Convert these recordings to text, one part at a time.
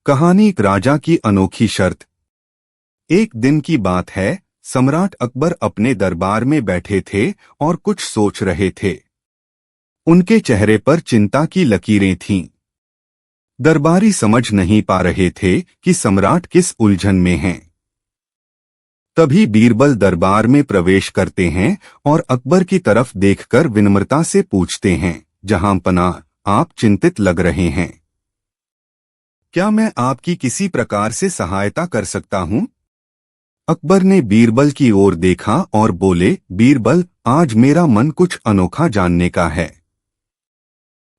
कहानी एक राजा की अनोखी शर्त। एक दिन की बात है, सम्राट अकबर अपने दरबार में बैठे थे और कुछ सोच रहे थे। उनके चेहरे पर चिंता की लकीरें थीं। दरबारी समझ नहीं पा रहे थे कि सम्राट किस उलझन में हैं। तभी बीरबल दरबार में प्रवेश करते हैं और अकबर की तरफ देखकर विनम्रता से पूछते हैं, जहां पनाह, आप चिंतित लग रहे हैं। क्या मैं आपकी किसी प्रकार से सहायता कर सकता हूं? अकबर ने बीरबल की ओर देखा और बोले, बीरबल, आज मेरा मन कुछ अनोखा जानने का है।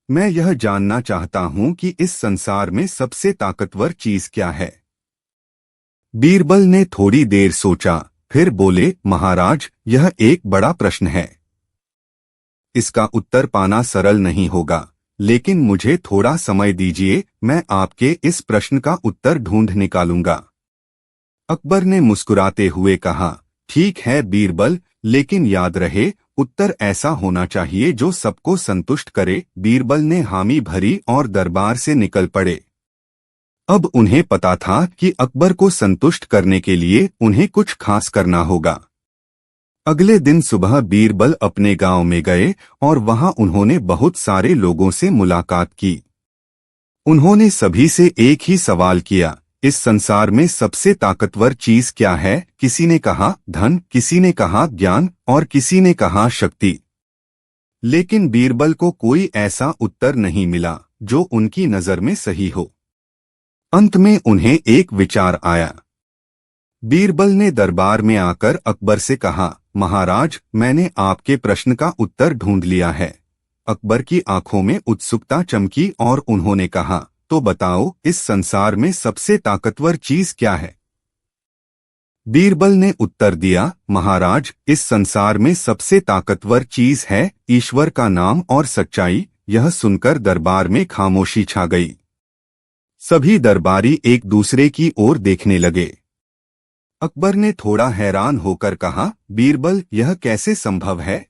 मैं यह जानना चाहता हूं कि इस संसार में सबसे ताकतवर चीज क्या है। बीरबल ने थोड़ी देर सोचा, फिर बोले, महाराज, यह एक बड़ा प्रश्न है। इसका उत्तर पाना सरल नहीं होगा, लेकिन मुझे थोड़ा समय दीजिए, मैं आपके इस प्रश्न का उत्तर ढूंढ निकालूंगा। अकबर ने मुस्कुराते हुए कहा, ठीक है बीरबल, लेकिन याद रहे, उत्तर ऐसा होना चाहिए जो सबको संतुष्ट करे। बीरबल ने हामी भरी और दरबार से निकल पड़े। अब उन्हें पता था कि अकबर को संतुष्ट करने के लिए उन्हें कुछ खास करना होगा। अगले दिन सुबह बीरबल अपने गांव में गए और वहां उन्होंने बहुत सारे लोगों से मुलाकात की। उन्होंने सभी से एक ही सवाल किया, इस संसार में सबसे ताकतवर चीज क्या है? किसी ने कहा धन, किसी ने कहा ज्ञान और किसी ने कहा शक्ति। लेकिन बीरबल को कोई ऐसा उत्तर नहीं मिला जो उनकी नजर में सही हो। अंत में उन्हें एक विचार आया। बीरबल ने दरबार में आकर अकबर से कहा, महाराज, मैंने आपके प्रश्न का उत्तर ढूंढ लिया है। अकबर की आंखों में उत्सुकता चमकी और उन्होंने कहा, तो बताओ, इस संसार में सबसे ताकतवर चीज क्या है? बीरबल ने उत्तर दिया, महाराज, इस संसार में सबसे ताकतवर चीज है ईश्वर का नाम और सच्चाई। यह सुनकर दरबार में खामोशी छा गई। सभी दरबारी एक दूसरे की ओर देखने लगे। अकबर ने थोड़ा हैरान होकर कहा, बीरबल, यह कैसे संभव है?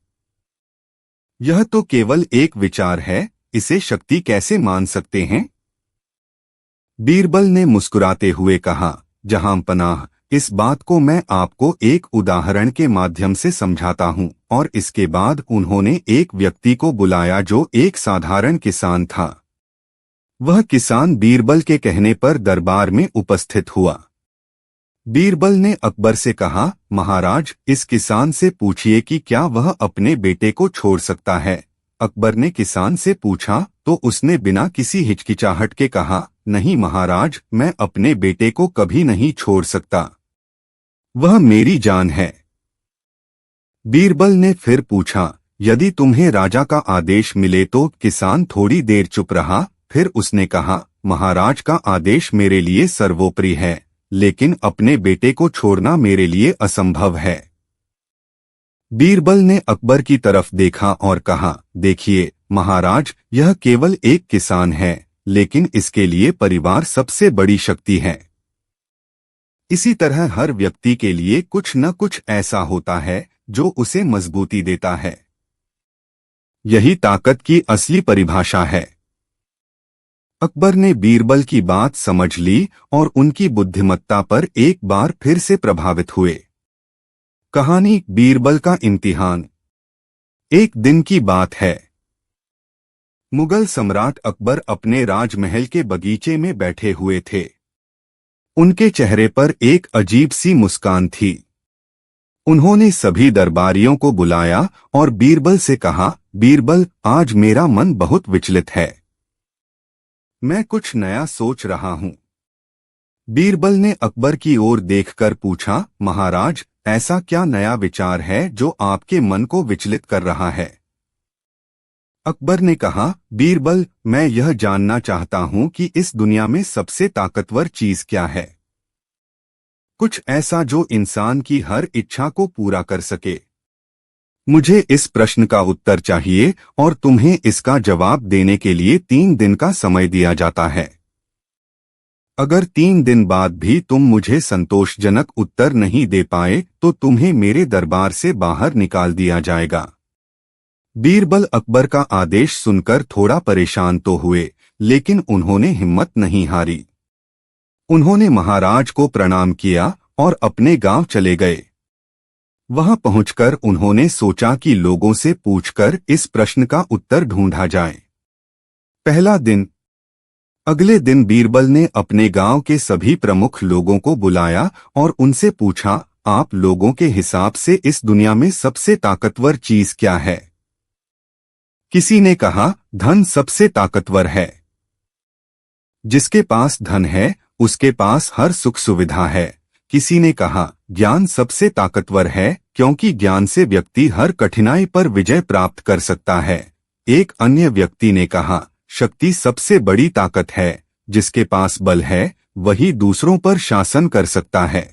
यह तो केवल एक विचार है, इसे शक्ति कैसे मान सकते हैं? बीरबल ने मुस्कुराते हुए कहा, जहां पनाह, इस बात को मैं आपको एक उदाहरण के माध्यम से समझाता हूं। और इसके बाद उन्होंने एक व्यक्ति को बुलाया जो एक साधारण किसान था। वह किसान बीरबल के कहने पर दरबार में उपस्थित हुआ। बीरबल ने अकबर से कहा, महाराज, इस किसान से पूछिए कि क्या वह अपने बेटे को छोड़ सकता है। अकबर ने किसान से पूछा तो उसने बिना किसी हिचकिचाहट के कहा, नहीं महाराज, मैं अपने बेटे को कभी नहीं छोड़ सकता। वह मेरी जान है। बीरबल ने फिर पूछा, यदि तुम्हें राजा का आदेश मिले तो? किसान थोड़ी देर चुप रहा, फिर उसने कहा, महाराज का आदेश मेरे लिए सर्वोपरि है, लेकिन अपने बेटे को छोड़ना मेरे लिए असंभव है। बीरबल ने अकबर की तरफ देखा और कहा, देखिए महाराज, यह केवल एक किसान है, लेकिन इसके लिए परिवार सबसे बड़ी शक्ति है। इसी तरह हर व्यक्ति के लिए कुछ न कुछ ऐसा होता है जो उसे मजबूती देता है। यही ताकत की असली परिभाषा है। अकबर ने बीरबल की बात समझ ली और उनकी बुद्धिमत्ता पर एक बार फिर से प्रभावित हुए। कहानी बीरबल का इम्तिहान। एक दिन की बात है। मुगल सम्राट अकबर अपने राजमहल के बगीचे में बैठे हुए थे। उनके चेहरे पर एक अजीब सी मुस्कान थी। उन्होंने सभी दरबारियों को बुलाया और बीरबल से कहा, बीरबल, आज मेरा मन बहुत विचलित है। मैं कुछ नया सोच रहा हूं। बीरबल ने अकबर की ओर देखकर पूछा, महाराज, ऐसा क्या नया विचार है जो आपके मन को विचलित कर रहा है? अकबर ने कहा, बीरबल, मैं यह जानना चाहता हूं कि इस दुनिया में सबसे ताकतवर चीज क्या है। कुछ ऐसा जो इंसान की हर इच्छा को पूरा कर सके। मुझे इस प्रश्न का उत्तर चाहिए और तुम्हें इसका जवाब देने के लिए 3 दिन का समय दिया जाता है। अगर 3 दिन बाद भी तुम मुझे संतोषजनक उत्तर नहीं दे पाए तो तुम्हें मेरे दरबार से बाहर निकाल दिया जाएगा। बीरबल अकबर का आदेश सुनकर थोड़ा परेशान तो हुए, लेकिन उन्होंने हिम्मत नहीं हारी। उन्होंने महाराज को प्रणाम किया और अपने गांव चले गए। वहां पहुंचकर उन्होंने सोचा कि लोगों से पूछकर इस प्रश्न का उत्तर ढूंढा जाए। पहला दिन। अगले दिन बीरबल ने अपने गांव के सभी प्रमुख लोगों को बुलाया और उनसे पूछा, आप लोगों के हिसाब से इस दुनिया में सबसे ताकतवर चीज क्या है? किसी ने कहा, धन सबसे ताकतवर है। जिसके पास धन है उसके पास हर सुख सुविधा है। किसी ने कहा, ज्ञान सबसे ताकतवर है क्योंकि ज्ञान से व्यक्ति हर कठिनाई पर विजय प्राप्त कर सकता है। एक अन्य व्यक्ति ने कहा, शक्ति सबसे बड़ी ताकत है, जिसके पास बल है वही दूसरों पर शासन कर सकता है।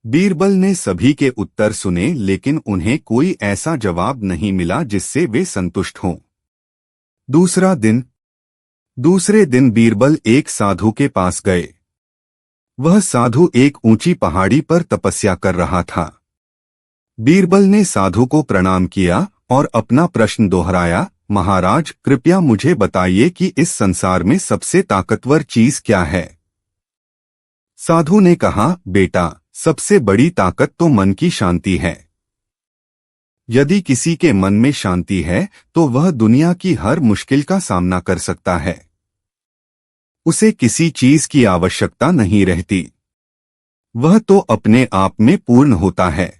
बीरबल ने सभी के उत्तर सुने लेकिन उन्हें कोई ऐसा जवाब नहीं मिला जिससे वे संतुष्ट हों। दूसरा दिन। दूसरे दिन बीरबल एक साधु के पास गए। वह साधु एक ऊंची पहाड़ी पर तपस्या कर रहा था। बीरबल ने साधु को प्रणाम किया और अपना प्रश्न दोहराया, महाराज कृपया मुझे बताइए कि इस संसार में सबसे ताकतवर चीज क्या है? साधु ने कहा, बेटा सबसे बड़ी ताकत तो मन की शांति है। यदि किसी के मन में शांति है तो वह दुनिया की हर मुश्किल का सामना कर सकता है। उसे किसी चीज की आवश्यकता नहीं रहती। वह तो अपने आप में पूर्ण होता है।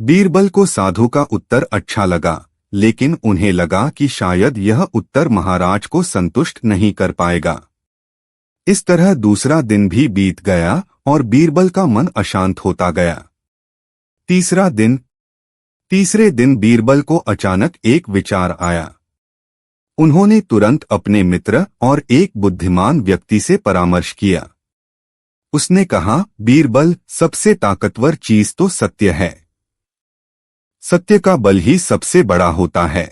बीरबल को साधु का उत्तर अच्छा लगा, लेकिन उन्हें लगा कि शायद यह उत्तर महाराज को संतुष्ट नहीं कर पाएगा। इस तरह दूसरा दिन भी बीत गया और बीरबल का मन अशांत होता गया। तीसरा दिन। तीसरे दिन बीरबल को अचानक एक विचार आया। उन्होंने तुरंत अपने मित्र और एक बुद्धिमान व्यक्ति से परामर्श किया। उसने कहा, बीरबल सबसे ताकतवर चीज तो सत्य है। सत्य का बल ही सबसे बड़ा होता है।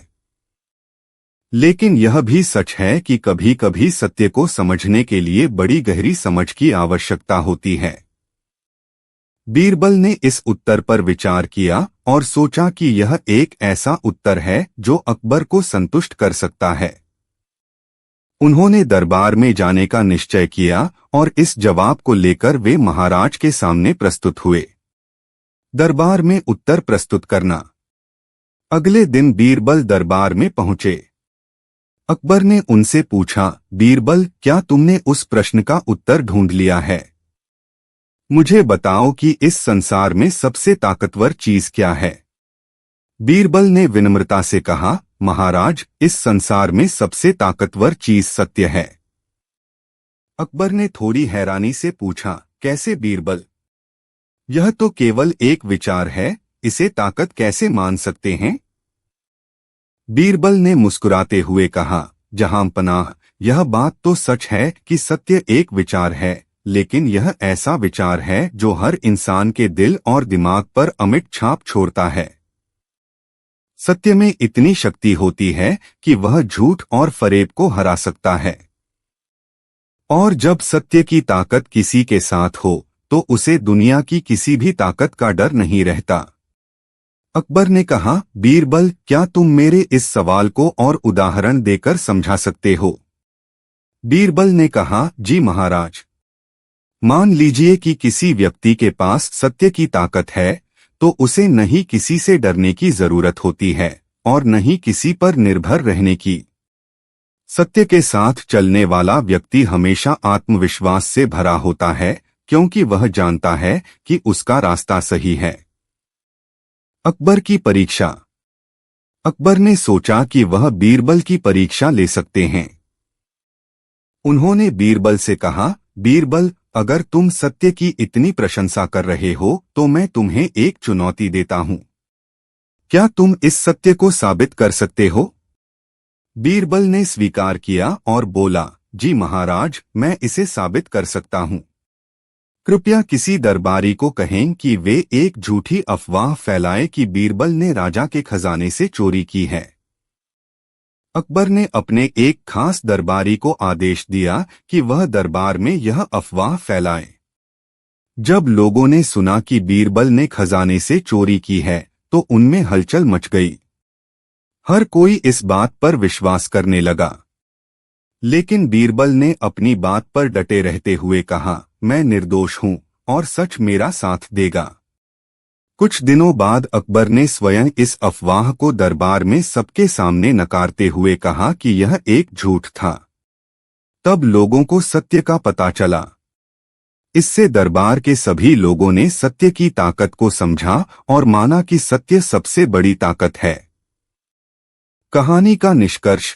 लेकिन यह भी सच है कि कभी कभी सत्य को समझने के लिए बड़ी गहरी समझ की आवश्यकता होती है। बीरबल ने इस उत्तर पर विचार किया और सोचा कि यह एक ऐसा उत्तर है जो अकबर को संतुष्ट कर सकता है। उन्होंने दरबार में जाने का निश्चय किया और इस जवाब को लेकर वे महाराज के सामने प्रस्तुत हुए। दरबार में उत्तर प्रस्तुत करना। अगले दिन बीरबल दरबार में पहुंचे। अकबर ने उनसे पूछा, बीरबल क्या तुमने उस प्रश्न का उत्तर ढूंढ लिया है? मुझे बताओ कि इस संसार में सबसे ताकतवर चीज क्या है? बीरबल ने विनम्रता से कहा, महाराज इस संसार में सबसे ताकतवर चीज सत्य है। अकबर ने थोड़ी हैरानी से पूछा, कैसे बीरबल? यह तो केवल एक विचार है, इसे ताकत कैसे मान सकते हैं? बीरबल ने मुस्कुराते हुए कहा, जहां पनाह, यह बात तो सच है कि सत्य एक विचार है, लेकिन यह ऐसा विचार है जो हर इंसान के दिल और दिमाग पर अमिट छाप छोड़ता है। सत्य में इतनी शक्ति होती है कि वह झूठ और फरेब को हरा सकता है। और जब सत्य की ताकत किसी के साथ हो तो उसे दुनिया की किसी भी ताकत का डर नहीं रहता। अकबर ने कहा, बीरबल क्या तुम मेरे इस सवाल को और उदाहरण देकर समझा सकते हो? बीरबल ने कहा, जी महाराज। मान लीजिए कि किसी व्यक्ति के पास सत्य की ताकत है तो उसे नहीं किसी से डरने की जरूरत होती है और नहीं किसी पर निर्भर रहने की। सत्य के साथ चलने वाला व्यक्ति हमेशा आत्मविश्वास से भरा होता है क्योंकि वह जानता है कि उसका रास्ता सही है। अकबर की परीक्षा। अकबर ने सोचा कि वह बीरबल की परीक्षा ले सकते हैं। उन्होंने बीरबल से कहा, बीरबल अगर तुम सत्य की इतनी प्रशंसा कर रहे हो तो मैं तुम्हें एक चुनौती देता हूं। क्या तुम इस सत्य को साबित कर सकते हो? बीरबल ने स्वीकार किया और बोला, जी महाराज मैं इसे साबित कर सकता हूं। कृपया किसी दरबारी को कहें कि वे एक झूठी अफवाह फैलाए कि बीरबल ने राजा के खजाने से चोरी की है। अकबर ने अपने एक खास दरबारी को आदेश दिया कि वह दरबार में यह अफवाह फैलाए। जब लोगों ने सुना कि बीरबल ने खजाने से चोरी की है तो उनमें हलचल मच गई। हर कोई इस बात पर विश्वास करने लगा। लेकिन बीरबल ने अपनी बात पर डटे रहते हुए कहा, मैं निर्दोष हूं और सच मेरा साथ देगा। कुछ दिनों बाद अकबर ने स्वयं इस अफवाह को दरबार में सबके सामने नकारते हुए कहा कि यह एक झूठ था। तब लोगों को सत्य का पता चला। इससे दरबार के सभी लोगों ने सत्य की ताकत को समझा और माना कि सत्य सबसे बड़ी ताकत है। कहानी का निष्कर्ष।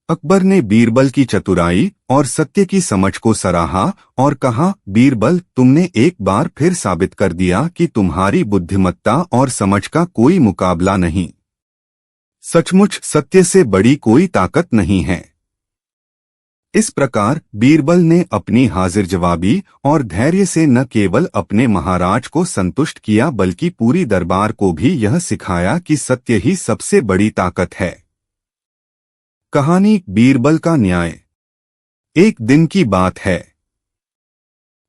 अकबर ने बीरबल की चतुराई और सत्य की समझ को सराहा और कहा, बीरबल, तुमने एक बार फिर साबित कर दिया कि तुम्हारी बुद्धिमत्ता और समझ का कोई मुकाबला नहीं। सचमुच सत्य से बड़ी कोई ताकत नहीं है। इस प्रकार बीरबल ने अपनी हाजिर जवाबी और धैर्य से न केवल अपने महाराज को संतुष्ट किया बल्कि पूरी दरबार को भी यह सिखाया कि सत्य ही सबसे बड़ी ताकत है। कहानी बीरबल का न्याय। एक दिन की बात है।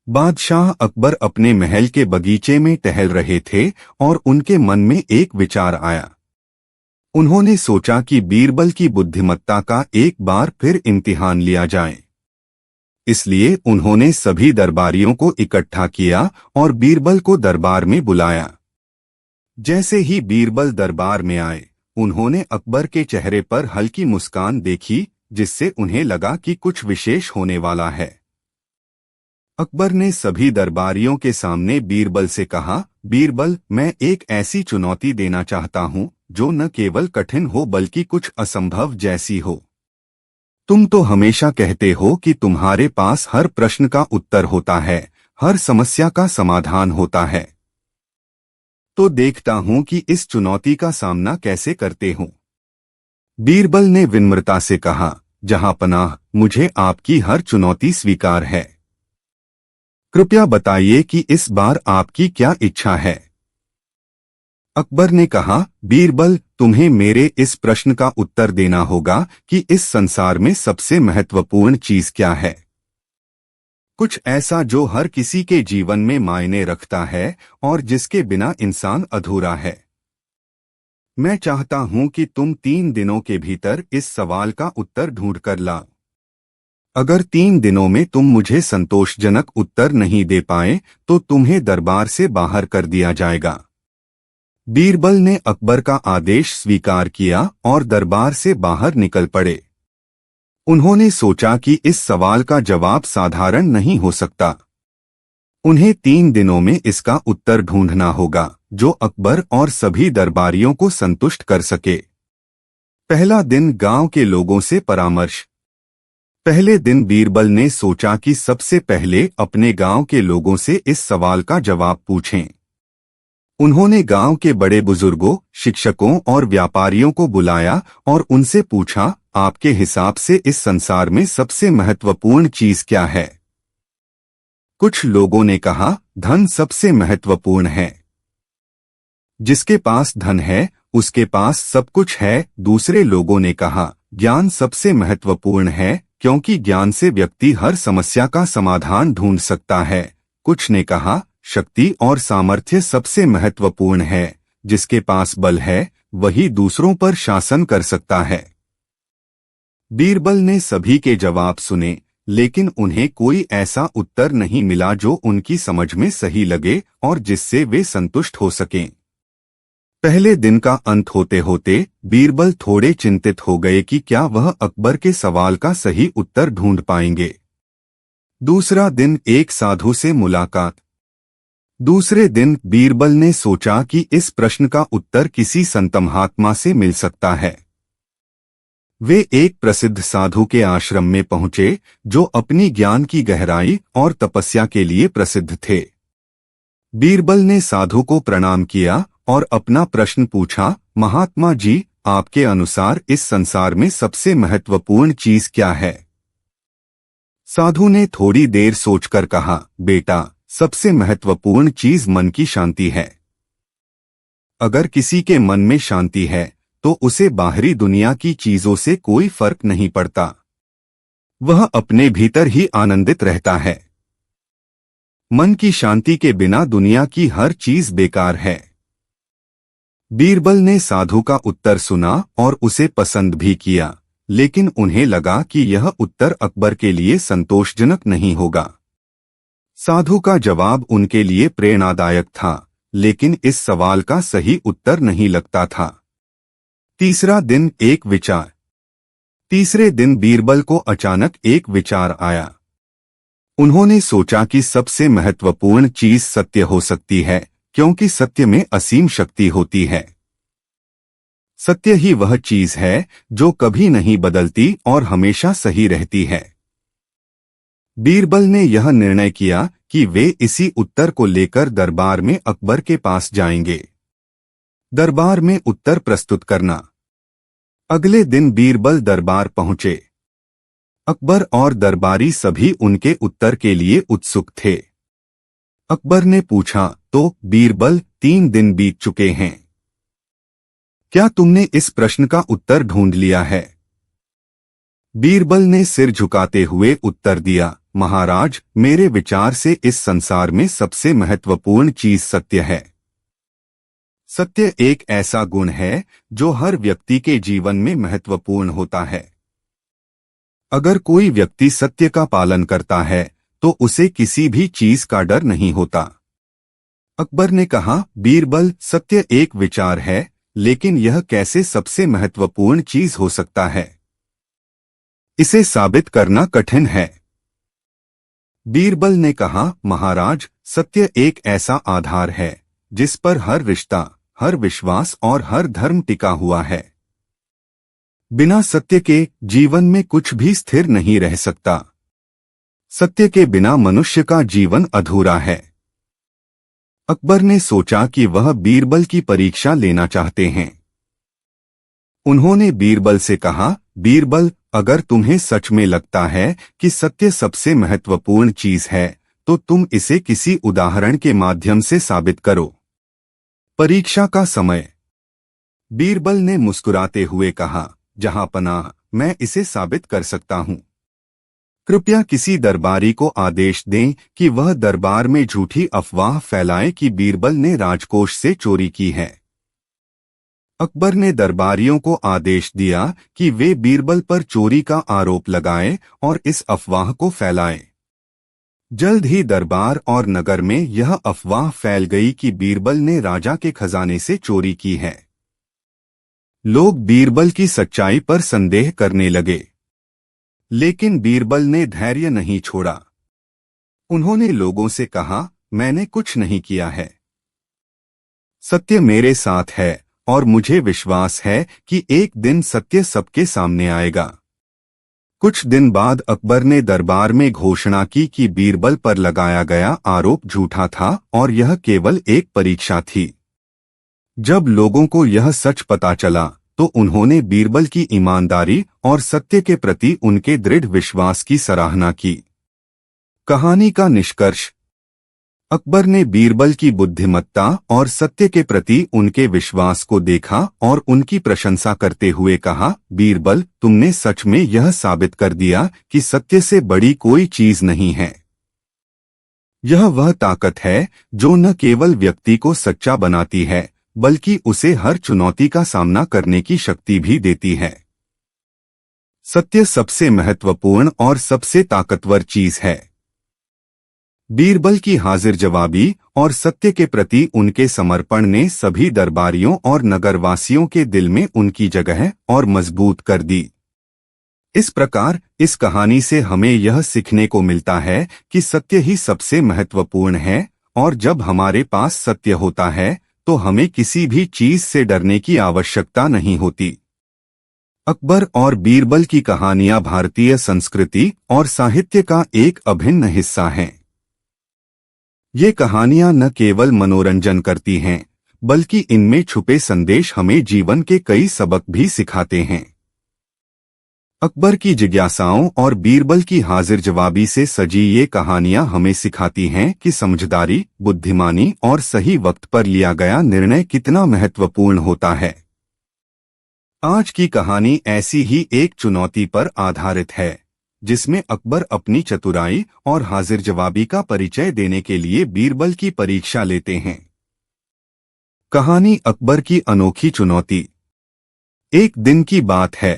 बादशाह अकबर अपने महल के बगीचे में टहल रहे थे और उनके मन में एक विचार आया। उन्होंने सोचा कि बीरबल की बुद्धिमत्ता का एक बार फिर इम्तिहान लिया जाए। इसलिए उन्होंने सभी दरबारियों को इकट्ठा किया और बीरबल को दरबार में बुलाया। जैसे ही बीरबल दरबार में आए, उन्होंने अकबर के चेहरे पर हल्की मुस्कान देखी, जिससे उन्हें लगा कि कुछ विशेष होने वाला है। अकबर ने सभी दरबारियों के सामने बीरबल से कहा, बीरबल, मैं एक ऐसी चुनौती देना चाहता हूं जो न केवल कठिन हो बल्कि कुछ असंभव जैसी हो। तुम तो हमेशा कहते हो कि तुम्हारे पास हर प्रश्न का उत्तर होता है, हर समस्या का समाधान होता है। तो देखता हूं कि इस चुनौती का सामना कैसे करते हो। बीरबल ने विनम्रता से कहा, जहांपनाह, मुझे आपकी हर चुनौती स्वीकार है। कृपया बताइए कि इस बार आपकी क्या इच्छा है। अकबर ने कहा, बीरबल, तुम्हें मेरे इस प्रश्न का उत्तर देना होगा कि इस संसार में सबसे महत्वपूर्ण चीज क्या है। कुछ ऐसा जो हर किसी के जीवन में मायने रखता है और जिसके बिना इंसान अधूरा है। मैं चाहता हूं कि तुम 3 दिनों के भीतर इस सवाल का उत्तर ढूंढ कर लाओ। अगर 3 दिनों में तुम मुझे संतोषजनक उत्तर नहीं दे पाए तो तुम्हें दरबार से बाहर कर दिया जाएगा। बीरबल ने अकबर का आदेश स्वीकार किया और दरबार से बाहर निकल पड़े। उन्होंने सोचा कि इस सवाल का जवाब साधारण नहीं हो सकता। उन्हें 3 दिनों में इसका उत्तर ढूंढना होगा जो अकबर और सभी दरबारियों को संतुष्ट कर सके। पहला दिन गांव के लोगों से परामर्श। पहले दिन बीरबल ने सोचा कि सबसे पहले अपने गांव के लोगों से इस सवाल का जवाब पूछें। उन्होंने गांव के बड़े बुजुर्गों, शिक्षकों और व्यापारियों को बुलाया और उनसे पूछा, आपके हिसाब से इस संसार में सबसे महत्वपूर्ण चीज क्या है। कुछ लोगों ने कहा, धन सबसे महत्वपूर्ण है। जिसके पास धन है उसके पास सब कुछ है। दूसरे लोगों ने कहा, ज्ञान सबसे महत्वपूर्ण है क्योंकि ज्ञान से व्यक्ति हर समस्या का समाधान ढूंढ सकता है। कुछ ने कहा, शक्ति और सामर्थ्य सबसे महत्वपूर्ण है। जिसके पास बल है वही दूसरों पर शासन कर सकता है। बीरबल ने सभी के जवाब सुने, लेकिन उन्हें कोई ऐसा उत्तर नहीं मिला जो उनकी समझ में सही लगे और जिससे वे संतुष्ट हो सकें। पहले दिन का अंत होते होते बीरबल थोड़े चिंतित हो गए कि क्या वह अकबर के सवाल का सही उत्तर ढूंढ पाएंगे। दूसरा दिन एक साधु से मुलाकात। दूसरे दिन बीरबल ने सोचा कि इस प्रश्न का उत्तर किसी संत महात्मा से मिल सकता है। वे एक प्रसिद्ध साधु के आश्रम में पहुंचे जो अपनी ज्ञान की गहराई और तपस्या के लिए प्रसिद्ध थे। बीरबल ने साधु को प्रणाम किया और अपना प्रश्न पूछा, महात्मा जी, आपके अनुसार इस संसार में सबसे महत्वपूर्ण चीज क्या है। साधु ने थोड़ी देर सोचकर कहा, बेटा, सबसे महत्वपूर्ण चीज मन की शांति है। अगर किसी के मन में शांति है तो उसे बाहरी दुनिया की चीजों से कोई फर्क नहीं पड़ता। वह अपने भीतर ही आनंदित रहता है। मन की शांति के बिना दुनिया की हर चीज बेकार है। बीरबल ने साधु का उत्तर सुना और उसे पसंद भी किया, लेकिन उन्हें लगा कि यह उत्तर अकबर के लिए संतोषजनक नहीं होगा। साधु का जवाब उनके लिए प्रेरणादायक था, लेकिन इस सवाल का सही उत्तर नहीं लगता था। तीसरा दिन एक विचार। तीसरे दिन बीरबल को अचानक एक विचार आया। उन्होंने सोचा कि सबसे महत्वपूर्ण चीज सत्य हो सकती है, क्योंकि सत्य में असीम शक्ति होती है। सत्य ही वह चीज है जो कभी नहीं बदलती और हमेशा सही रहती है। बीरबल ने यह निर्णय किया कि वे इसी उत्तर को लेकर दरबार में अकबर के पास जाएंगे। दरबार में उत्तर प्रस्तुत करना। अगले दिन बीरबल दरबार पहुंचे। अकबर और दरबारी सभी उनके उत्तर के लिए उत्सुक थे। अकबर ने पूछा, तो बीरबल 3 दिन बीत चुके हैं, क्या तुमने इस प्रश्न का उत्तर ढूंढ लिया है? बीरबल ने सिर झुकाते हुए उत्तर दिया, महाराज, मेरे विचार से इस संसार में सबसे महत्वपूर्ण चीज सत्य है। सत्य एक ऐसा गुण है जो हर व्यक्ति के जीवन में महत्वपूर्ण होता है। अगर कोई व्यक्ति सत्य का पालन करता है तो उसे किसी भी चीज का डर नहीं होता। अकबर ने कहा, बीरबल, सत्य एक विचार है, लेकिन यह कैसे सबसे महत्वपूर्ण चीज हो सकता है? इसे साबित करना कठिन है। बीरबल ने कहा, महाराज, सत्य एक ऐसा आधार है जिस पर हर रिश्ता, हर विश्वास और हर धर्म टिका हुआ है। बिना सत्य के जीवन में कुछ भी स्थिर नहीं रह सकता। सत्य के बिना मनुष्य का जीवन अधूरा है। अकबर ने सोचा कि वह बीरबल की परीक्षा लेना चाहते हैं। उन्होंने बीरबल से कहा, बीरबल, अगर तुम्हें सच में लगता है कि सत्य सबसे महत्वपूर्ण चीज है, तो तुम इसे किसी उदाहरण के माध्यम से साबित करो। परीक्षा का समय। बीरबल ने मुस्कुराते हुए कहा, जहांपनाह, मैं इसे साबित कर सकता हूं। कृपया किसी दरबारी को आदेश दें कि वह दरबार में झूठी अफवाह फैलाए कि बीरबल ने राजकोष से चोरी की है। अकबर ने दरबारियों को आदेश दिया कि वे बीरबल पर चोरी का आरोप लगाएं और इस अफवाह को फैलाएं। जल्द ही दरबार और नगर में यह अफवाह फैल गई कि बीरबल ने राजा के खजाने से चोरी की है। लोग बीरबल की सच्चाई पर संदेह करने लगे, लेकिन बीरबल ने धैर्य नहीं छोड़ा। उन्होंने लोगों से कहा, मैंने कुछ नहीं किया है। सत्य मेरे साथ है और मुझे विश्वास है कि एक दिन सत्य सबके सामने आएगा। कुछ दिन बाद अकबर ने दरबार में घोषणा की कि बीरबल पर लगाया गया आरोप झूठा था और यह केवल एक परीक्षा थी। जब लोगों को यह सच पता चला तो उन्होंने बीरबल की ईमानदारी और सत्य के प्रति उनके दृढ़ विश्वास की सराहना की। कहानी का निष्कर्ष। अकबर ने बीरबल की बुद्धिमत्ता और सत्य के प्रति उनके विश्वास को देखा और उनकी प्रशंसा करते हुए कहा, बीरबल, तुमने सच में यह साबित कर दिया कि सत्य से बड़ी कोई चीज नहीं है। यह वह ताकत है जो न केवल व्यक्ति को सच्चा बनाती है, बल्कि उसे हर चुनौती का सामना करने की शक्ति भी देती है। सत्य सबसे महत्वपूर्ण और सबसे ताकतवर चीज है। बीरबल की हाजिर जवाबी और सत्य के प्रति उनके समर्पण ने सभी दरबारियों और नगरवासियों के दिल में उनकी जगह और मजबूत कर दी। इस प्रकार इस कहानी से हमें यह सीखने को मिलता है कि सत्य ही सबसे महत्वपूर्ण है, और जब हमारे पास सत्य होता है तो हमें किसी भी चीज से डरने की आवश्यकता नहीं होती। अकबर और बीरबल की कहानियां भारतीय संस्कृति और साहित्य का एक अभिन्न हिस्सा हैं। ये कहानियां न केवल मनोरंजन करती हैं, बल्कि इनमें छुपे संदेश हमें जीवन के कई सबक भी सिखाते हैं। अकबर की जिज्ञासाओं और बीरबल की हाजिर जवाबी से सजी ये कहानियां हमें सिखाती हैं कि समझदारी, बुद्धिमानी और सही वक्त पर लिया गया निर्णय कितना महत्वपूर्ण होता है। आज की कहानी ऐसी ही एक चुनौती पर आधारित है, जिसमें अकबर अपनी चतुराई और हाजिर जवाबी का परिचय देने के लिए बीरबल की परीक्षा लेते हैं। कहानी अकबर की अनोखी चुनौती। एक दिन की बात है।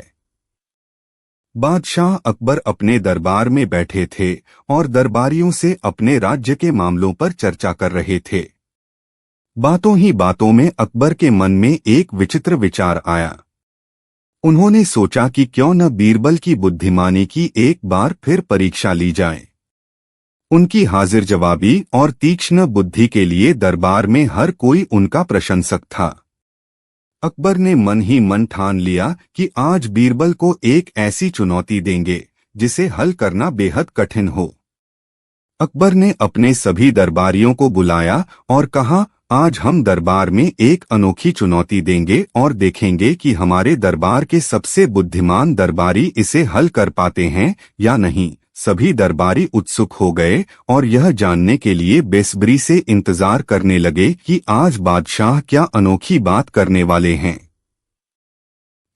बादशाह अकबर अपने दरबार में बैठे थे और दरबारियों से अपने राज्य के मामलों पर चर्चा कर रहे थे। बातों ही बातों में अकबर के मन में एक विचित्र विचार आया। उन्होंने सोचा कि क्यों न बीरबल की बुद्धिमानी की एक बार फिर परीक्षा ली जाए। उनकी हाजिर जवाबी और तीक्ष्ण बुद्धि के लिए दरबार में हर कोई उनका प्रशंसक था। अकबर ने मन ही मन ठान लिया कि आज बीरबल को एक ऐसी चुनौती देंगे जिसे हल करना बेहद कठिन हो। अकबर ने अपने सभी दरबारियों को बुलाया और कहा, आज हम दरबार में एक अनोखी चुनौती देंगे और देखेंगे कि हमारे दरबार के सबसे बुद्धिमान दरबारी इसे हल कर पाते हैं या नहीं। सभी दरबारी उत्सुक हो गए और यह जानने के लिए बेसब्री से इंतजार करने लगे कि आज बादशाह क्या अनोखी बात करने वाले हैं।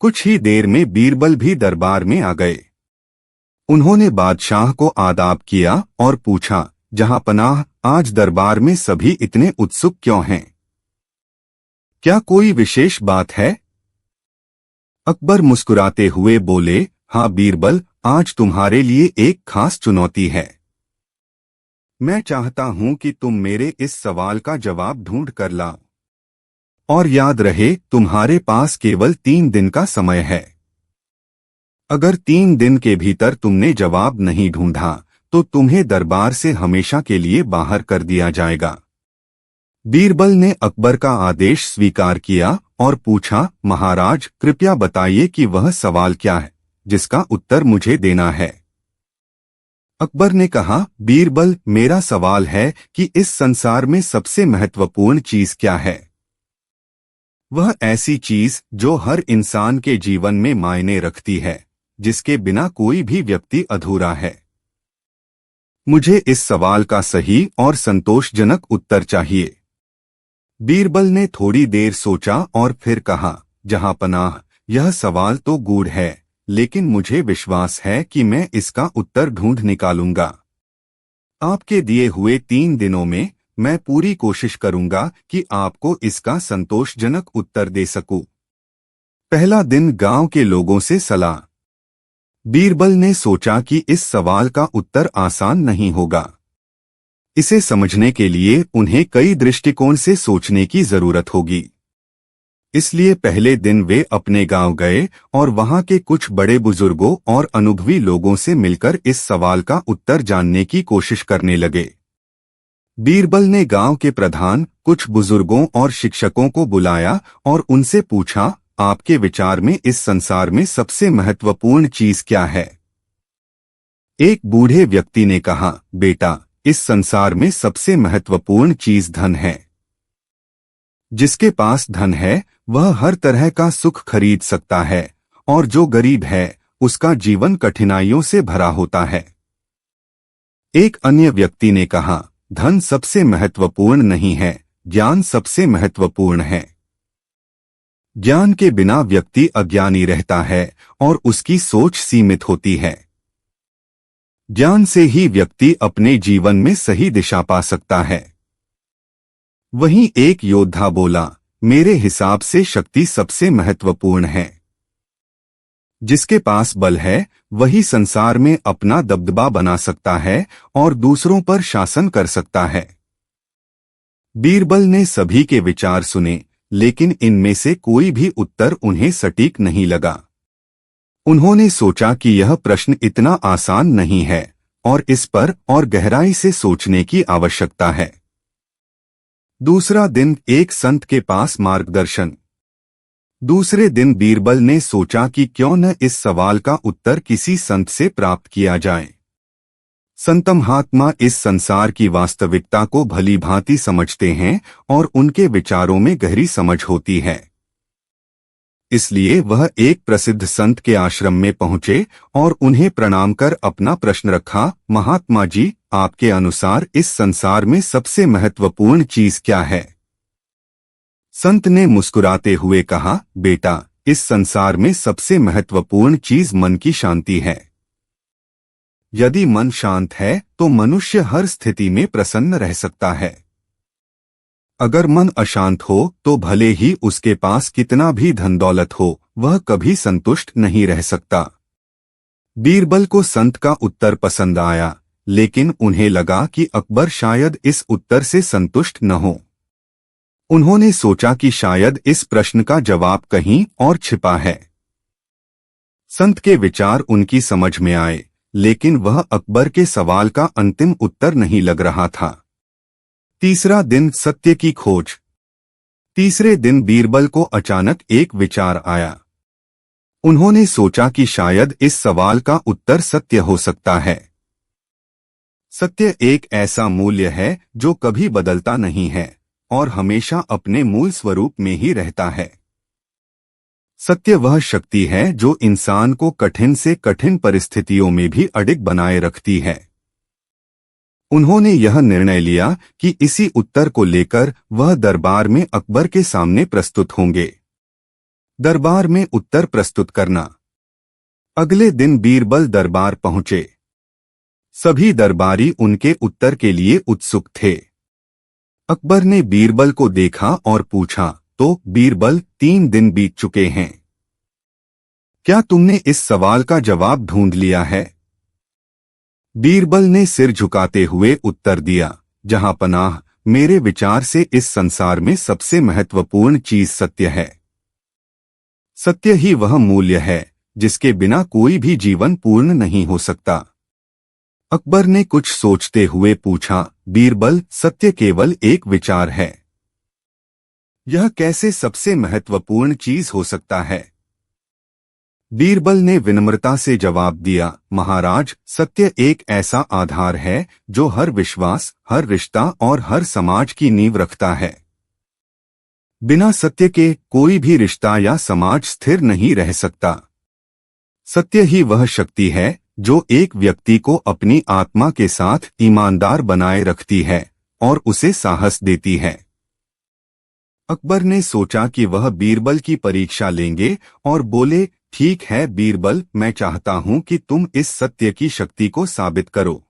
कुछ ही देर में बीरबल भी दरबार में आ गए। उन्होंने बादशाह को आदाब किया और पूछा, जहांपनाह, आज दरबार में सभी इतने उत्सुक क्यों हैं? क्या कोई विशेष बात है? अकबर मुस्कुराते हुए बोले, हाँ बीरबल, आज तुम्हारे लिए एक खास चुनौती है। मैं चाहता हूं कि तुम मेरे इस सवाल का जवाब ढूंढ कर लाओ। और याद रहे, तुम्हारे पास केवल 3 दिन का समय है। अगर 3 दिन के भीतर तुमने जवाब नहीं ढूंढा तो तुम्हें दरबार से हमेशा के लिए बाहर कर दिया जाएगा। बीरबल ने अकबर का आदेश स्वीकार किया और पूछा, महाराज, कृपया बताइए कि वह सवाल क्या है जिसका उत्तर मुझे देना है। अकबर ने कहा, बीरबल, मेरा सवाल है कि इस संसार में सबसे महत्वपूर्ण चीज क्या है? वह ऐसी चीज जो हर इंसान के जीवन में मायने रखती है, जिसके बिना कोई भी व्यक्ति अधूरा है। मुझे इस सवाल का सही और संतोषजनक उत्तर चाहिए। बीरबल ने थोड़ी देर सोचा और फिर कहा, जहांपनाह, यह सवाल तो गूढ़ है, लेकिन मुझे विश्वास है कि मैं इसका उत्तर ढूंढ निकालूंगा। आपके दिए हुए 3 दिनों में मैं पूरी कोशिश करूंगा कि आपको इसका संतोषजनक उत्तर दे सकूं। पहला दिन गांव के लोगों से सलाह। बीरबल ने सोचा कि इस सवाल का उत्तर आसान नहीं होगा। इसे समझने के लिए उन्हें कई दृष्टिकोण से सोचने की जरूरत होगी। इसलिए पहले दिन वे अपने गांव गए और वहां के कुछ बड़े बुजुर्गों और अनुभवी लोगों से मिलकर इस सवाल का उत्तर जानने की कोशिश करने लगे। बीरबल ने गांव के प्रधान, कुछ बुजुर्गों और शिक्षकों को बुलाया और उनसे पूछा, आपके विचार में इस संसार में सबसे महत्वपूर्ण चीज क्या है? एक बूढ़े व्यक्ति ने कहा, बेटा, इस संसार में सबसे महत्वपूर्ण चीज धन है। जिसके पास धन है वह हर तरह का सुख खरीद सकता है और जो गरीब है उसका जीवन कठिनाइयों से भरा होता है। एक अन्य व्यक्ति ने कहा, धन सबसे महत्वपूर्ण नहीं है, ज्ञान सबसे महत्वपूर्ण है। ज्ञान के बिना व्यक्ति अज्ञानी रहता है और उसकी सोच सीमित होती है। ज्ञान से ही व्यक्ति अपने जीवन में सही दिशा पा सकता है। वहीं एक योद्धा बोला, मेरे हिसाब से शक्ति सबसे महत्वपूर्ण है। जिसके पास बल है वही संसार में अपना दबदबा बना सकता है और दूसरों पर शासन कर सकता है। बीरबल ने सभी के विचार सुने, लेकिन इनमें से कोई भी उत्तर उन्हें सटीक नहीं लगा। उन्होंने सोचा कि यह प्रश्न इतना आसान नहीं है और इस पर और गहराई से सोचने की आवश्यकता है। दूसरा दिन, एक संत के पास मार्गदर्शन। दूसरे दिन बीरबल ने सोचा कि क्यों न इस सवाल का उत्तर किसी संत से प्राप्त किया जाए। संत महात्मा इस संसार की वास्तविकता को भली भांति समझते हैं और उनके विचारों में गहरी समझ होती है। इसलिए वह एक प्रसिद्ध संत के आश्रम में पहुंचे और उन्हें प्रणाम कर अपना प्रश्न रखा, महात्मा जी, आपके अनुसार इस संसार में सबसे महत्वपूर्ण चीज क्या है? संत ने मुस्कुराते हुए कहा, बेटा, इस संसार में सबसे महत्वपूर्ण चीज मन की शांति है। यदि मन शांत है तो मनुष्य हर स्थिति में प्रसन्न रह सकता है। अगर मन अशांत हो तो भले ही उसके पास कितना भी धन दौलत हो, वह कभी संतुष्ट नहीं रह सकता। बीरबल को संत का उत्तर पसंद आया, लेकिन उन्हें लगा कि अकबर शायद इस उत्तर से संतुष्ट न हो। उन्होंने सोचा कि शायद इस प्रश्न का जवाब कहीं और छिपा है। संत के विचार उनकी समझ में आए, लेकिन वह अकबर के सवाल का अंतिम उत्तर नहीं लग रहा था। तीसरा दिन, सत्य की खोज। तीसरे दिन बीरबल को अचानक एक विचार आया। उन्होंने सोचा कि शायद इस सवाल का उत्तर सत्य हो सकता है। सत्य एक ऐसा मूल्य है जो कभी बदलता नहीं है और हमेशा अपने मूल स्वरूप में ही रहता है। सत्य वह शक्ति है जो इंसान को कठिन से कठिन परिस्थितियों में भी अडिग बनाए रखती है। उन्होंने यह निर्णय लिया कि इसी उत्तर को लेकर वह दरबार में अकबर के सामने प्रस्तुत होंगे। दरबार में उत्तर प्रस्तुत करना। अगले दिन बीरबल दरबार पहुंचे। सभी दरबारी उनके उत्तर के लिए उत्सुक थे। अकबर ने बीरबल को देखा और पूछा, तो बीरबल, 3 दिन बीत चुके हैं, क्या तुमने इस सवाल का जवाब ढूंढ लिया है? बीरबल ने सिर झुकाते हुए उत्तर दिया, जहां पनाह, मेरे विचार से इस संसार में सबसे महत्वपूर्ण चीज सत्य है। सत्य ही वह मूल्य है जिसके बिना कोई भी जीवन पूर्ण नहीं हो सकता। अकबर ने कुछ सोचते हुए पूछा, बीरबल, सत्य केवल एक विचार है, यह कैसे सबसे महत्वपूर्ण चीज हो सकता है? बीरबल ने विनम्रता से जवाब दिया, महाराज, सत्य एक ऐसा आधार है जो हर विश्वास, हर रिश्ता और हर समाज की नींव रखता है। बिना सत्य के कोई भी रिश्ता या समाज स्थिर नहीं रह सकता। सत्य ही वह शक्ति है जो एक व्यक्ति को अपनी आत्मा के साथ ईमानदार बनाए रखती है और उसे साहस देती है। अकबर ने सोचा कि वह बीरबल की परीक्षा लेंगे और बोले, ठीक है बीरबल, मैं चाहता हूं कि तुम इस सत्य की शक्ति को साबित करो।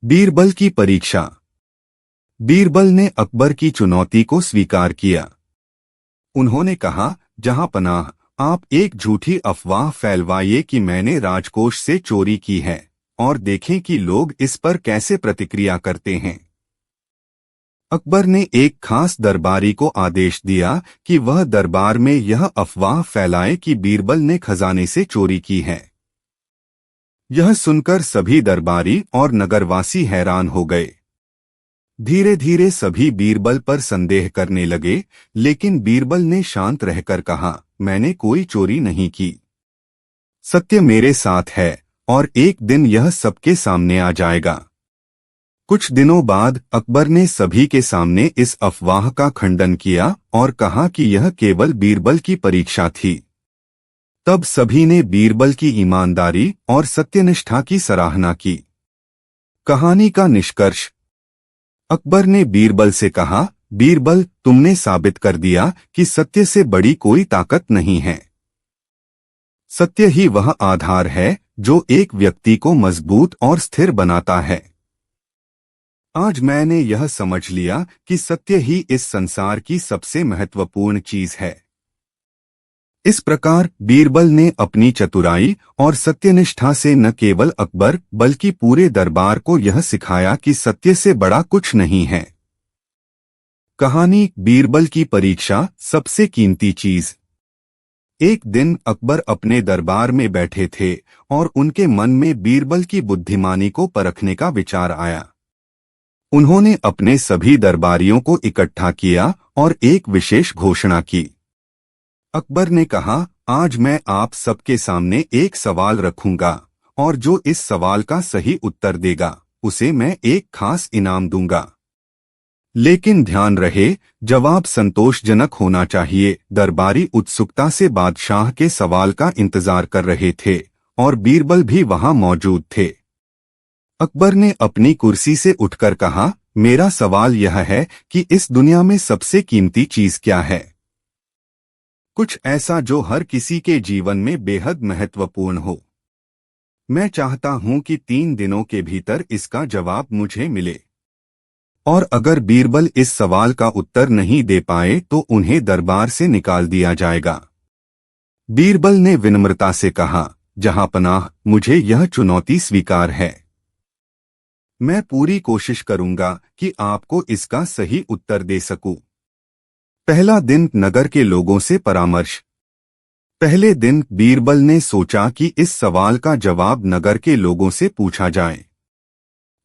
बीरबल की परीक्षा। बीरबल ने अकबर की चुनौती को स्वीकार किया। उन्होंने कहा, जहां पनाह, आप एक झूठी अफवाह फैलवाइए कि मैंने राजकोष से चोरी की है और देखें कि लोग इस पर कैसे प्रतिक्रिया करते हैं। अकबर ने एक खास दरबारी को आदेश दिया कि वह दरबार में यह अफवाह फैलाए कि बीरबल ने खजाने से चोरी की है। यह सुनकर सभी दरबारी और नगरवासी हैरान हो गए। धीरे धीरे सभी बीरबल पर संदेह करने लगे, लेकिन बीरबल ने शांत रहकर कहा, मैंने कोई चोरी नहीं की। सत्य मेरे साथ है और एक दिन यह सबके सामने आ जाएगा। कुछ दिनों बाद अकबर ने सभी के सामने इस अफवाह का खंडन किया और कहा कि यह केवल बीरबल की परीक्षा थी। तब सभी ने बीरबल की ईमानदारी और सत्यनिष्ठा की सराहना की। कहानी का निष्कर्ष। अकबर ने बीरबल से कहा, बीरबल, तुमने साबित कर दिया कि सत्य से बड़ी कोई ताकत नहीं है। सत्य ही वह आधार है जो एक व्यक्ति को मजबूत और स्थिर बनाता है। आज मैंने यह समझ लिया कि सत्य ही इस संसार की सबसे महत्वपूर्ण चीज है। इस प्रकार बीरबल ने अपनी चतुराई और सत्यनिष्ठा से न केवल अकबर बल्कि पूरे दरबार को यह सिखाया कि सत्य से बड़ा कुछ नहीं है। कहानी, बीरबल की परीक्षा, सबसे कीमती चीज। एक दिन अकबर अपने दरबार में बैठे थे और उनके मन में बीरबल की बुद्धिमानी को परखने का विचार आया। उन्होंने अपने सभी दरबारियों को इकट्ठा किया और एक विशेष घोषणा की। अकबर ने कहा, आज मैं आप सबके सामने एक सवाल रखूंगा और जो इस सवाल का सही उत्तर देगा उसे मैं एक खास इनाम दूंगा। लेकिन ध्यान रहे, जवाब संतोषजनक होना चाहिए। दरबारी उत्सुकता से बादशाह के सवाल का इंतजार कर रहे थे और बीरबल भी वहां मौजूद थे। अकबर ने अपनी कुर्सी से उठकर कहा, मेरा सवाल यह है कि इस दुनिया में सबसे कीमती चीज क्या है? कुछ ऐसा जो हर किसी के जीवन में बेहद महत्वपूर्ण हो। मैं चाहता हूं कि 3 दिनों के भीतर इसका जवाब मुझे मिले। और अगर बीरबल इस सवाल का उत्तर नहीं दे पाए तो उन्हें दरबार से निकाल दिया जाएगा। बीरबल ने विनम्रता से कहा, जहां पनाह, मुझे यह चुनौती स्वीकार है। मैं पूरी कोशिश करूंगा कि आपको इसका सही उत्तर दे सकूं। पहला दिन नगर के लोगों से परामर्श। पहले दिन बीरबल ने सोचा कि इस सवाल का जवाब नगर के लोगों से पूछा जाए।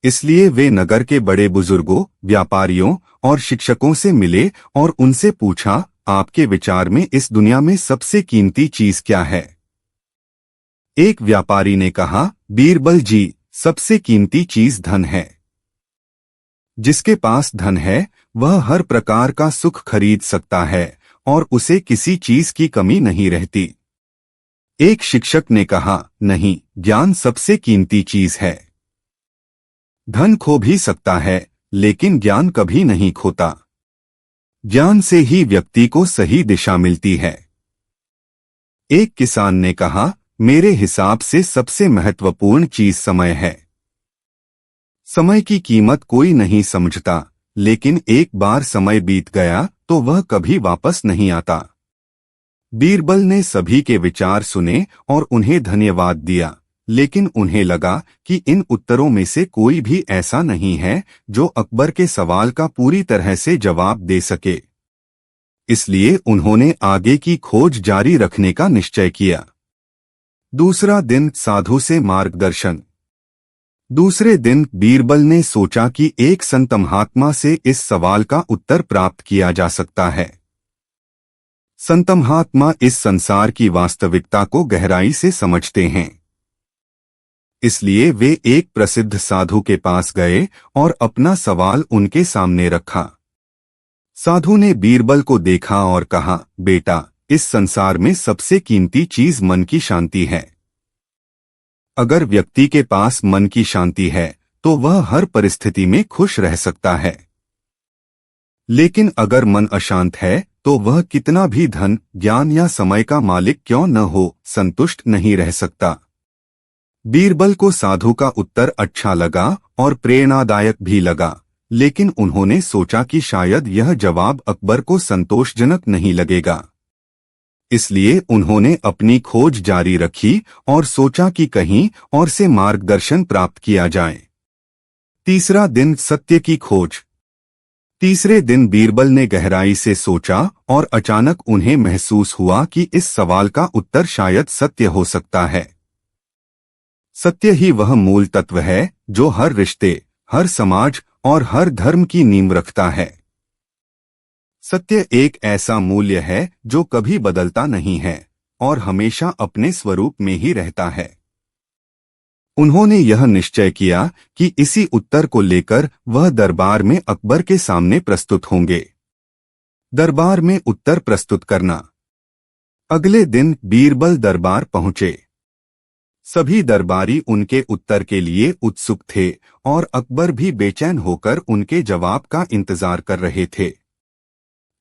इसलिए वे नगर के बड़े बुजुर्गों, व्यापारियों और शिक्षकों से मिले और उनसे पूछा, आपके विचार में इस दुनिया में सबसे कीमती चीज क्या है? एक व्यापारी ने कहा, बीरबल जी, सबसे कीमती चीज धन है। जिसके पास धन है वह हर प्रकार का सुख खरीद सकता है और उसे किसी चीज की कमी नहीं रहती। एक शिक्षक ने कहा, नहीं, ज्ञान सबसे कीमती चीज है। धन खो भी सकता है लेकिन ज्ञान कभी नहीं खोता। ज्ञान से ही व्यक्ति को सही दिशा मिलती है। एक किसान ने कहा, मेरे हिसाब से सबसे महत्वपूर्ण चीज समय है। समय की कीमत कोई नहीं समझता, लेकिन एक बार समय बीत गया तो वह कभी वापस नहीं आता। बीरबल ने सभी के विचार सुने और उन्हें धन्यवाद दिया, लेकिन उन्हें लगा कि इन उत्तरों में से कोई भी ऐसा नहीं है जो अकबर के सवाल का पूरी तरह से जवाब दे सके। इसलिए उन्होंने आगे की खोज जारी रखने का निश्चय किया। दूसरा दिन साधु से मार्गदर्शन। दूसरे दिन बीरबल ने सोचा कि एक संत महात्मा से इस सवाल का उत्तर प्राप्त किया जा सकता है। संत महात्मा इस संसार की वास्तविकता को गहराई से समझते हैं। इसलिए वे एक प्रसिद्ध साधु के पास गए और अपना सवाल उनके सामने रखा। साधु ने बीरबल को देखा और कहा, बेटा, इस संसार में सबसे कीमती चीज मन की शांति है। अगर व्यक्ति के पास मन की शांति है तो वह हर परिस्थिति में खुश रह सकता है। लेकिन अगर मन अशांत है तो वह कितना भी धन, ज्ञान या समय का मालिक क्यों न हो, संतुष्ट नहीं रह सकता। बीरबल को साधु का उत्तर अच्छा लगा और प्रेरणादायक भी लगा, लेकिन उन्होंने सोचा कि शायद यह जवाब अकबर को संतोषजनक नहीं लगेगा। इसलिए उन्होंने अपनी खोज जारी रखी और सोचा कि कहीं और से मार्गदर्शन प्राप्त किया जाए। तीसरा दिन सत्य की खोज। तीसरे दिन बीरबल ने गहराई से सोचा और अचानक उन्हें महसूस हुआ कि इस सवाल का उत्तर शायद सत्य हो सकता है। सत्य ही वह मूल तत्व है जो हर रिश्ते, हर समाज और हर धर्म की नींव रखता है। सत्य एक ऐसा मूल्य है जो कभी बदलता नहीं है और हमेशा अपने स्वरूप में ही रहता है। उन्होंने यह निश्चय किया कि इसी उत्तर को लेकर वह दरबार में अकबर के सामने प्रस्तुत होंगे। दरबार में उत्तर प्रस्तुत करना। अगले दिन बीरबल दरबार पहुंचे। सभी दरबारी उनके उत्तर के लिए उत्सुक थे और अकबर भी बेचैन होकर उनके जवाब का इंतजार कर रहे थे।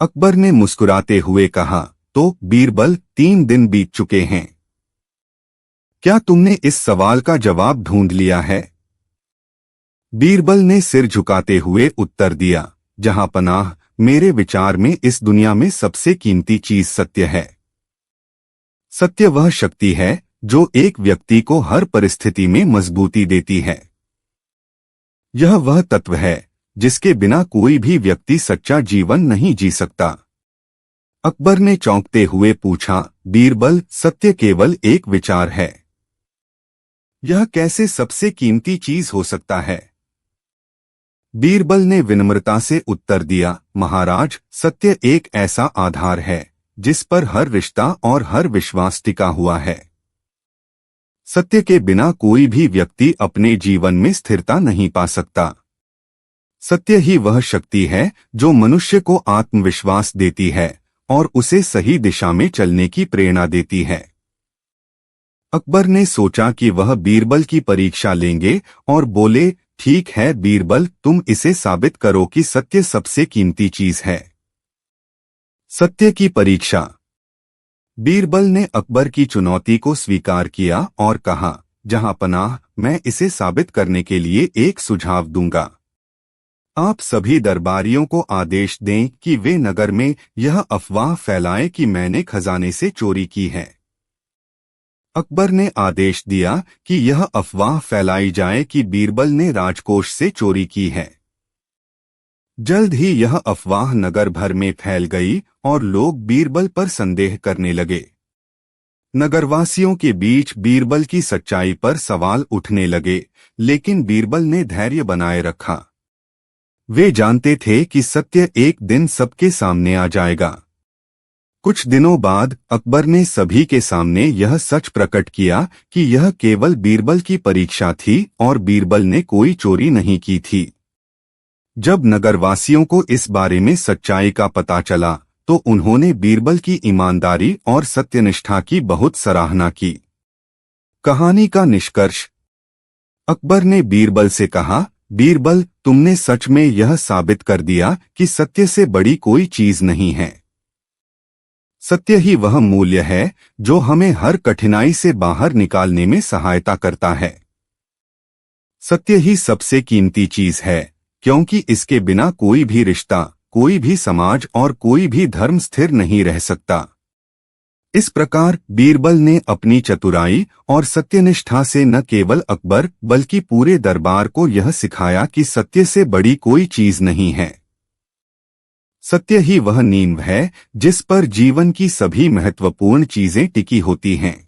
अकबर ने मुस्कुराते हुए कहा, तो बीरबल, 3 दिन बीत चुके हैं। क्या तुमने इस सवाल का जवाब ढूंढ लिया है? बीरबल ने सिर झुकाते हुए उत्तर दिया, जहां पनाह, मेरे विचार में इस दुनिया में सबसे कीमती चीज सत्य है। सत्य वह शक्ति है जो एक व्यक्ति को हर परिस्थिति में मजबूती देती है। यह वह तत्व है जिसके बिना कोई भी व्यक्ति सच्चा जीवन नहीं जी सकता। अकबर ने चौंकते हुए पूछा, बीरबल, सत्य केवल एक विचार है। यह कैसे सबसे कीमती चीज हो सकता है? बीरबल ने विनम्रता से उत्तर दिया, महाराज, सत्य एक ऐसा आधार है जिस पर हर रिश्ता और हर विश्वास टिका हुआ है। सत्य के बिना कोई भी व्यक्ति अपने जीवन में स्थिरता नहीं पा सकता। सत्य ही वह शक्ति है जो मनुष्य को आत्मविश्वास देती है और उसे सही दिशा में चलने की प्रेरणा देती है। अकबर ने सोचा कि वह बीरबल की परीक्षा लेंगे और बोले, ठीक है बीरबल, तुम इसे साबित करो कि सत्य सबसे कीमती चीज है। सत्य की परीक्षा। बीरबल ने अकबर की चुनौती को स्वीकार किया और कहा, जहां पनाह, मैं इसे साबित करने के लिए एक सुझाव दूंगा। आप सभी दरबारियों को आदेश दें कि वे नगर में यह अफवाह फैलाएं कि मैंने खजाने से चोरी की है। अकबर ने आदेश दिया कि यह अफवाह फैलाई जाए कि बीरबल ने राजकोष से चोरी की है। जल्द ही यह अफवाह नगर भर में फैल गई और लोग बीरबल पर संदेह करने लगे। नगरवासियों के बीच बीरबल की सच्चाई पर सवाल उठने लगे, लेकिन बीरबल ने धैर्य बनाए रखा। वे जानते थे कि सत्य एक दिन सबके सामने आ जाएगा। कुछ दिनों बाद अकबर ने सभी के सामने यह सच प्रकट किया कि यह केवल बीरबल की परीक्षा थी और बीरबल ने कोई चोरी नहीं की थी। जब नगरवासियों को इस बारे में सच्चाई का पता चला तो उन्होंने बीरबल की ईमानदारी और सत्यनिष्ठा की बहुत सराहना की। कहानी का निष्कर्ष। अकबर ने बीरबल से कहा, बीरबल, तुमने सच में यह साबित कर दिया कि सत्य से बड़ी कोई चीज नहीं है। सत्य ही वह मूल्य है जो हमें हर कठिनाई से बाहर निकालने में सहायता करता है। सत्य ही सबसे कीमती चीज है, क्योंकि इसके बिना कोई भी रिश्ता, कोई भी समाज और कोई भी धर्म स्थिर नहीं रह सकता। इस प्रकार बीरबल ने अपनी चतुराई और सत्यनिष्ठा से न केवल अकबर बल्कि पूरे दरबार को यह सिखाया कि सत्य से बड़ी कोई चीज नहीं है। सत्य ही वह नींव है जिस पर जीवन की सभी महत्वपूर्ण चीजें टिकी होती हैं।